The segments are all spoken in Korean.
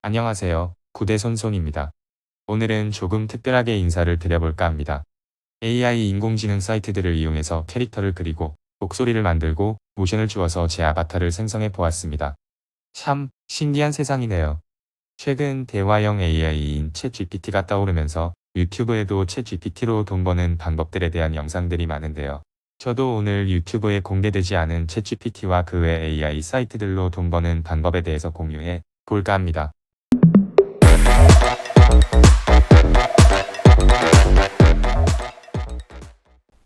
안녕하세요. 구대손손입니다. 오늘은 조금 특별하게 인사를 드려볼까 합니다. AI 인공지능 사이트들을 이용해서 캐릭터를 그리고 목소리를 만들고 모션을 주어서 제 아바타를 생성해 보았습니다. 참 신기한 세상이네요. 최근 대화형 AI인 챗GPT가 떠오르면서 유튜브에도 챗GPT로 돈 버는 방법들에 대한 영상들이 많은데요. 저도 오늘 유튜브에 공개되지 않은 챗GPT와 그 외 AI 사이트들로 돈 버는 방법에 대해서 공유해 볼까 합니다.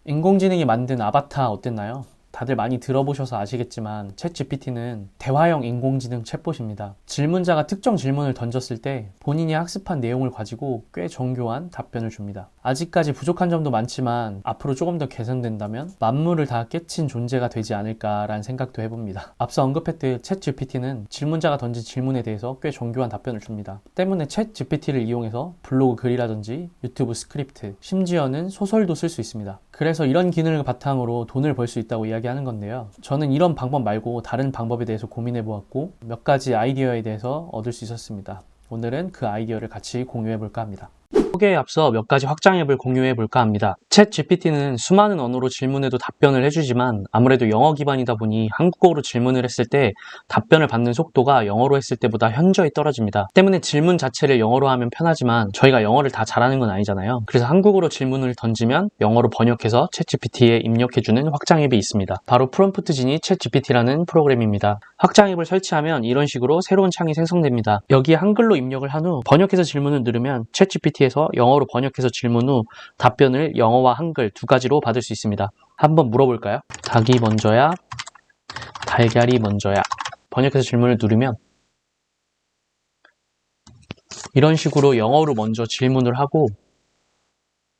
인공지능이 만든 아바타 어땠나요? 다들 많이 들어보셔서 아시겠지만 챗GPT는 대화형 인공지능 챗봇입니다. 질문자가 특정 질문을 던졌을 때 본인이 학습한 내용을 가지고 꽤 정교한 답변을 줍니다. 아직까지 부족한 점도 많지만 앞으로 조금 더 개선된다면 만물을 다 깨친 존재가 되지 않을까라는 생각도 해봅니다. 앞서 언급했듯 챗GPT는 질문자가 던진 질문에 대해서 꽤 정교한 답변을 줍니다. 때문에 챗GPT를 이용해서 블로그 글이라든지 유튜브 스크립트, 심지어는 소설도 쓸 수 있습니다. 그래서 이런 기능을 바탕으로 돈을 벌 수 있다고 이야기하는 건데요. 저는 이런 방법 말고 다른 방법에 대해서 고민해 보았고 몇 가지 아이디어에 대해서 얻을 수 있었습니다. 오늘은 그 아이디어를 같이 공유해 볼까 합니다. 소개에 앞서 몇 가지 확장 앱을 공유해 볼까 합니다. 챗GPT는 수많은 언어로 질문에도 답변을 해주지만 아무래도 영어 기반이다 보니 한국어로 질문을 했을 때 답변을 받는 속도가 영어로 했을 때보다 현저히 떨어집니다. 때문에 질문 자체를 영어로 하면 편하지만 저희가 영어를 다 잘하는 건 아니잖아요. 그래서 한국어로 질문을 던지면 영어로 번역해서 챗GPT에 입력해주는 확장 앱이 있습니다. 바로 프롬프트 지니 챗GPT라는 프로그램입니다. 확장 앱을 설치하면 이런 식으로 새로운 창이 생성됩니다. 여기에 한글로 입력을 한 후 번역해서 질문을 누르면 챗GPT에서 영어로 번역해서 질문 후 답변을 영어와 한글 두 가지로 받을 수 있습니다. 한번 물어볼까요? 닭이 먼저야? 달걀이 먼저야? 번역해서 질문을 누르면 이런 식으로 영어로 먼저 질문을 하고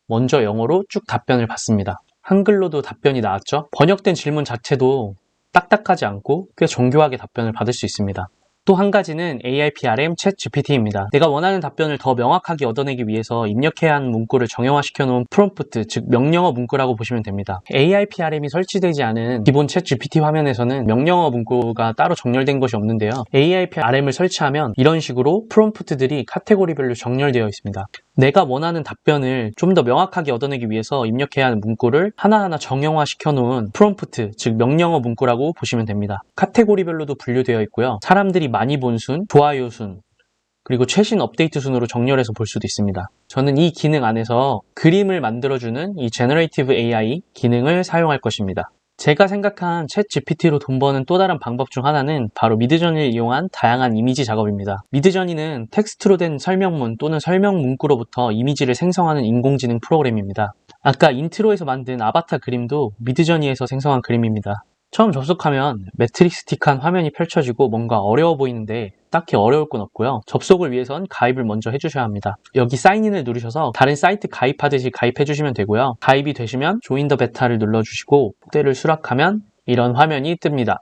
먼저 영어로 쭉 답변을 받습니다. 한글로도 답변이 나왔죠? 번역된 질문 자체도 딱딱하지 않고 꽤 정교하게 답변을 받을 수 있습니다. 또 한 가지는 AIPRM 챗GPT입니다. 내가 원하는 답변을 더 명확하게 얻어내기 위해서 입력해야 하는 문구를 정형화시켜 놓은 프롬프트, 즉 명령어 문구라고 보시면 됩니다. AIPRM이 설치되지 않은 기본 챗GPT 화면에서는 명령어 문구가 따로 정렬된 것이 없는데요. AIPRM을 설치하면 이런 식으로 프롬프트들이 카테고리별로 정렬되어 있습니다. 내가 원하는 답변을 좀 더 명확하게 얻어내기 위해서 입력해야 하는 문구를 하나하나 정형화시켜 놓은 프롬프트, 즉 명령어 문구라고 보시면 됩니다. 카테고리별로도 분류되어 있고요. 사람들이 많이 본 순, 좋아요 순, 그리고 최신 업데이트 순으로 정렬해서 볼 수도 있습니다. 저는 이 기능 안에서 그림을 만들어주는 이 제너레이티브 AI 기능을 사용할 것입니다. 제가 생각한 챗GPT로 돈 버는 또 다른 방법 중 하나는 바로 미드저니를 이용한 다양한 이미지 작업입니다. 미드저니는 텍스트로 된 설명문 또는 설명 문구로부터 이미지를 생성하는 인공지능 프로그램입니다. 아까 인트로에서 만든 아바타 그림도 미드저니에서 생성한 그림입니다. 처음 접속하면 매트릭스틱한 화면이 펼쳐지고 뭔가 어려워 보이는데 딱히 어려울 건 없고요. 접속을 위해선 가입을 먼저 해주셔야 합니다. 여기 사인인을 누르셔서 다른 사이트 가입하듯이 가입해 주시면 되고요. 가입이 되시면 조인 더 베타를 눌러주시고 때를 수락하면 이런 화면이 뜹니다.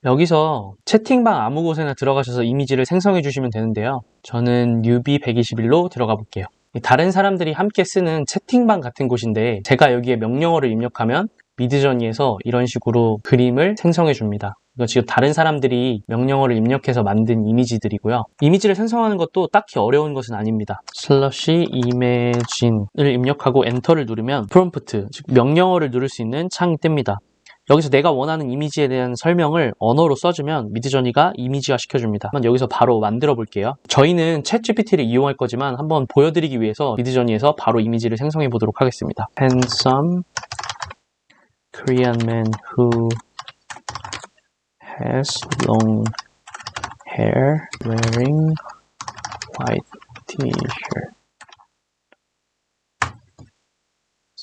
여기서 채팅방 아무 곳에나 들어가셔서 이미지를 생성해 주시면 되는데요. 저는 UB121로 들어가 볼게요. 다른 사람들이 함께 쓰는 채팅방 같은 곳인데 제가 여기에 명령어를 입력하면 미드저니에서 이런 식으로 그림을 생성해 줍니다. 이거 지금 다른 사람들이 명령어를 입력해서 만든 이미지들이고요. 이미지를 생성하는 것도 딱히 어려운 것은 아닙니다. 슬러시 이미진을 입력하고 엔터를 누르면 프롬프트, 즉 명령어를 누를 수 있는 창이 뜹니다. 여기서 내가 원하는 이미지에 대한 설명을 언어로 써주면 미드저니가 이미지화 시켜줍니다. 한번 여기서 바로 만들어 볼게요. 저희는 챗GPT를 이용할 거지만 한번 보여드리기 위해서 미드저니에서 바로 이미지를 생성해 보도록 하겠습니다. Handsome Korean man who has long hair wearing white t-shirt.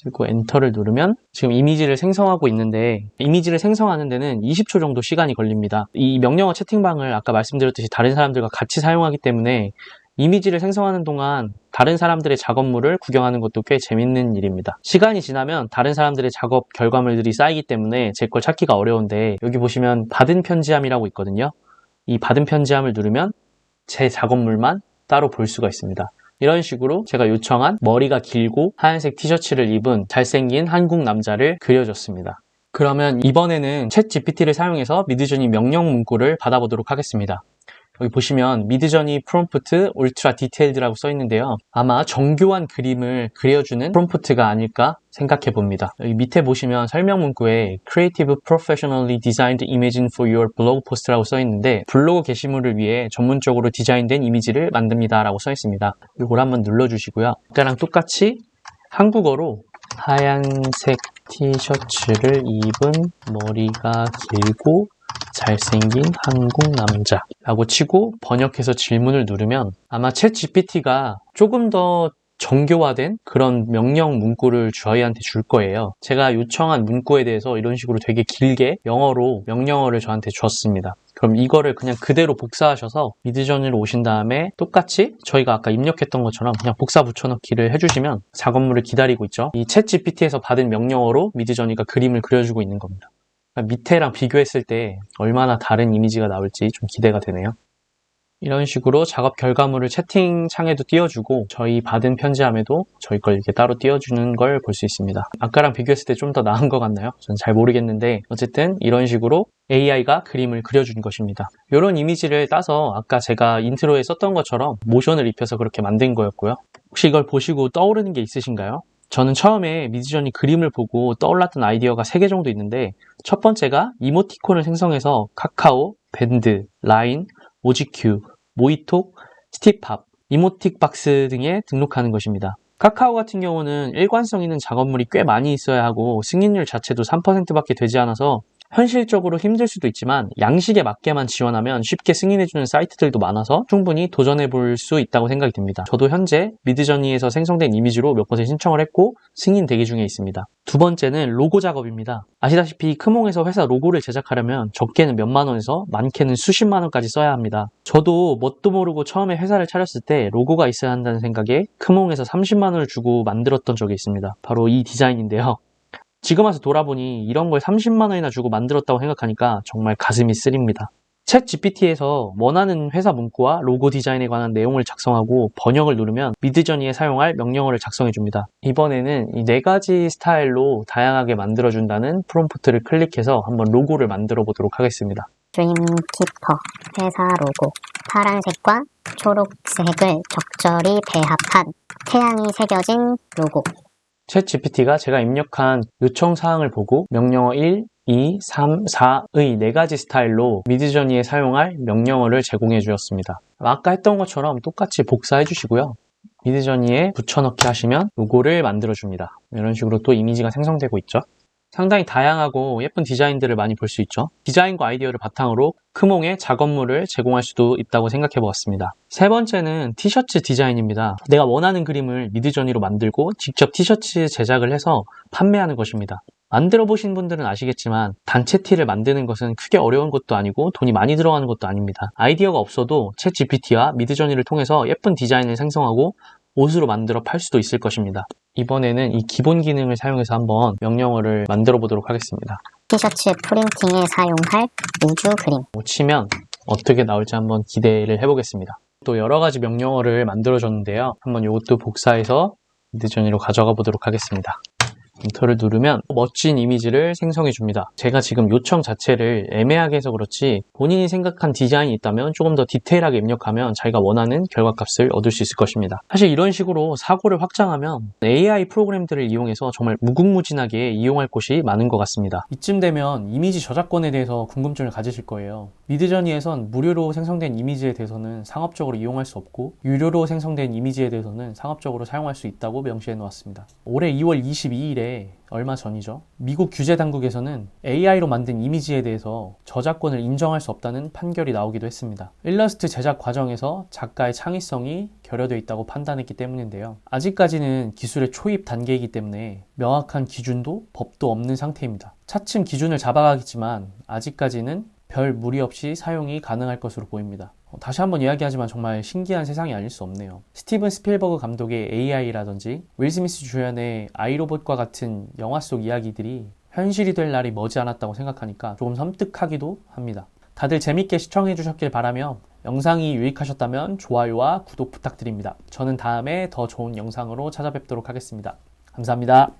그리고 엔터를 누르면 지금 이미지를 생성하고 있는데 이미지를 생성하는 데는 20초 정도 시간이 걸립니다. 이 명령어 채팅방을 아까 말씀드렸듯이 다른 사람들과 같이 사용하기 때문에 이미지를 생성하는 동안 다른 사람들의 작업물을 구경하는 것도 꽤 재밌는 일입니다. 시간이 지나면 다른 사람들의 작업 결과물들이 쌓이기 때문에 제 걸 찾기가 어려운데 여기 보시면 받은 편지함이라고 있거든요. 이 받은 편지함을 누르면 제 작업물만 따로 볼 수가 있습니다. 이런 식으로 제가 요청한 머리가 길고 하얀색 티셔츠를 입은 잘생긴 한국 남자를 그려줬습니다. 그러면 이번에는 챗GPT를 사용해서 미드저니 명령 문구를 받아보도록 하겠습니다. 여기 보시면 미드저니 프롬프트 울트라 디테일드라고 써 있는데요. 아마 정교한 그림을 그려주는 프롬프트가 아닐까 생각해 봅니다. 여기 밑에 보시면 설명 문구에 Creative Professionally Designed Image for Your Blog Post라고 써 있는데 블로그 게시물을 위해 전문적으로 디자인된 이미지를 만듭니다 라고 써 있습니다. 이걸 한번 눌러주시고요. 아까랑 똑같이 한국어로 하얀색 티셔츠를 입은 머리가 길고 잘생긴 한국 남자라고 치고 번역해서 질문을 누르면 아마 챗 GPT가 조금 더 정교화된 그런 명령 문구를 저희한테 줄 거예요. 제가 요청한 문구에 대해서 이런 식으로 되게 길게 영어로 명령어를 저한테 줬습니다. 그럼 이거를 그냥 그대로 복사하셔서 미드저니로 오신 다음에 똑같이 저희가 아까 입력했던 것처럼 그냥 복사 붙여넣기를 해주시면 작업물을 기다리고 있죠. 이 챗 GPT에서 받은 명령어로 미드저니가 그림을 그려주고 있는 겁니다. 밑에랑 비교했을 때 얼마나 다른 이미지가 나올지 좀 기대가 되네요. 이런 식으로 작업 결과물을 채팅창에도 띄워주고 저희 받은 편지함에도 저희 걸 이렇게 따로 띄워주는 걸 볼 수 있습니다. 아까랑 비교했을 때 좀 더 나은 것 같나요? 저는 잘 모르겠는데 어쨌든 이런 식으로 AI가 그림을 그려준 것입니다. 이런 이미지를 따서 아까 제가 인트로에 썼던 것처럼 모션을 입혀서 그렇게 만든 거였고요. 혹시 이걸 보시고 떠오르는 게 있으신가요? 저는 처음에 미드저니 그림을 보고 떠올랐던 아이디어가 3개 정도 있는데 첫 번째가 이모티콘을 생성해서 카카오, 밴드, 라인, 오지큐, 모이톡, 스티팝, 이모틱박스 등에 등록하는 것입니다. 카카오 같은 경우는 일관성 있는 작업물이 꽤 많이 있어야 하고 승인율 자체도 3%밖에 되지 않아서 현실적으로 힘들 수도 있지만 양식에 맞게만 지원하면 쉽게 승인해주는 사이트들도 많아서 충분히 도전해볼 수 있다고 생각이 듭니다. 저도 현재 미드저니에서 생성된 이미지로 몇 곳에 신청을 했고 승인 대기 중에 있습니다. 두 번째는 로고 작업입니다. 아시다시피 크몽에서 회사 로고를 제작하려면 적게는 몇만 원에서 많게는 수십만 원까지 써야 합니다. 저도 뭣도 모르고 처음에 회사를 차렸을 때 로고가 있어야 한다는 생각에 크몽에서 30만 원을 주고 만들었던 적이 있습니다. 바로 이 디자인인데요. 지금 와서 돌아보니 이런 걸 30만 원이나 주고 만들었다고 생각하니까 정말 가슴이 쓰립니다. 챗 GPT에서 원하는 회사 문구와 로고 디자인에 관한 내용을 작성하고 번역을 누르면 미드저니에 사용할 명령어를 작성해줍니다. 이번에는 이 4가지 스타일로 다양하게 만들어준다는 프롬프트를 클릭해서 한번 로고를 만들어 보도록 하겠습니다. 드림키퍼 회사 로고 파란색과 초록색을 적절히 배합한 태양이 새겨진 로고. 챗 GPT가 제가 입력한 요청 사항을 보고 명령어 1, 2, 3, 4의 4가지 스타일로 미드저니에 사용할 명령어를 제공해 주었습니다. 아까 했던 것처럼 똑같이 복사해 주시고요. 미드저니에 붙여넣기 하시면 로고를 만들어 줍니다. 이런 식으로 또 이미지가 생성되고 있죠. 상당히 다양하고 예쁜 디자인들을 많이 볼 수 있죠. 디자인과 아이디어를 바탕으로 크몽의 작업물을 제공할 수도 있다고 생각해 보았습니다. 세 번째는 티셔츠 디자인입니다. 내가 원하는 그림을 미드저니로 만들고 직접 티셔츠 제작을 해서 판매하는 것입니다. 만들어 보신 분들은 아시겠지만 단체 티를 만드는 것은 크게 어려운 것도 아니고 돈이 많이 들어가는 것도 아닙니다. 아이디어가 없어도 챗 GPT와 미드저니를 통해서 예쁜 디자인을 생성하고 옷으로 만들어 팔 수도 있을 것입니다. 이번에는 이 기본 기능을 사용해서 한번 명령어를 만들어 보도록 하겠습니다. 티셔츠 프린팅에 사용할 우주 그림. 치면 어떻게 나올지 한번 기대를 해보겠습니다. 또 여러 가지 명령어를 만들어 줬는데요. 한번 이것도 복사해서 미드저니로 가져가 보도록 하겠습니다. 엔터를 누르면 멋진 이미지를 생성해 줍니다. 제가 지금 요청 자체를 애매하게 해서 그렇지 본인이 생각한 디자인이 있다면 조금 더 디테일하게 입력하면 자기가 원하는 결과값을 얻을 수 있을 것입니다. 사실 이런 식으로 사고를 확장하면 AI 프로그램들을 이용해서 정말 무궁무진하게 이용할 곳이 많은 것 같습니다. 이쯤 되면 이미지 저작권에 대해서 궁금증을 가지실 거예요. 미드저니에선 무료로 생성된 이미지에 대해서는 상업적으로 이용할 수 없고 유료로 생성된 이미지에 대해서는 상업적으로 사용할 수 있다고 명시해 놓았습니다. 올해 2월 22일에 얼마 전이죠. 미국 규제 당국에서는 AI로 만든 이미지에 대해서 저작권을 인정할 수 없다는 판결이 나오기도 했습니다. 일러스트 제작 과정에서 작가의 창의성이 결여되어 있다고 판단했기 때문인데요. 아직까지는 기술의 초입 단계이기 때문에 명확한 기준도 법도 없는 상태입니다. 차츰 기준을 잡아가겠지만 아직까지는 별 무리 없이 사용이 가능할 것으로 보입니다. 다시 한번 이야기하지만 정말 신기한 세상이 아닐 수 없네요. 스티븐 스필버그 감독의 AI라든지 윌 스미스 주연의 아이로봇과 같은 영화 속 이야기들이 현실이 될 날이 머지않았다고 생각하니까 조금 섬뜩하기도 합니다. 다들 재밌게 시청해 주셨길 바라며 영상이 유익하셨다면 좋아요와 구독 부탁드립니다. 저는 다음에 더 좋은 영상으로 찾아뵙도록 하겠습니다. 감사합니다.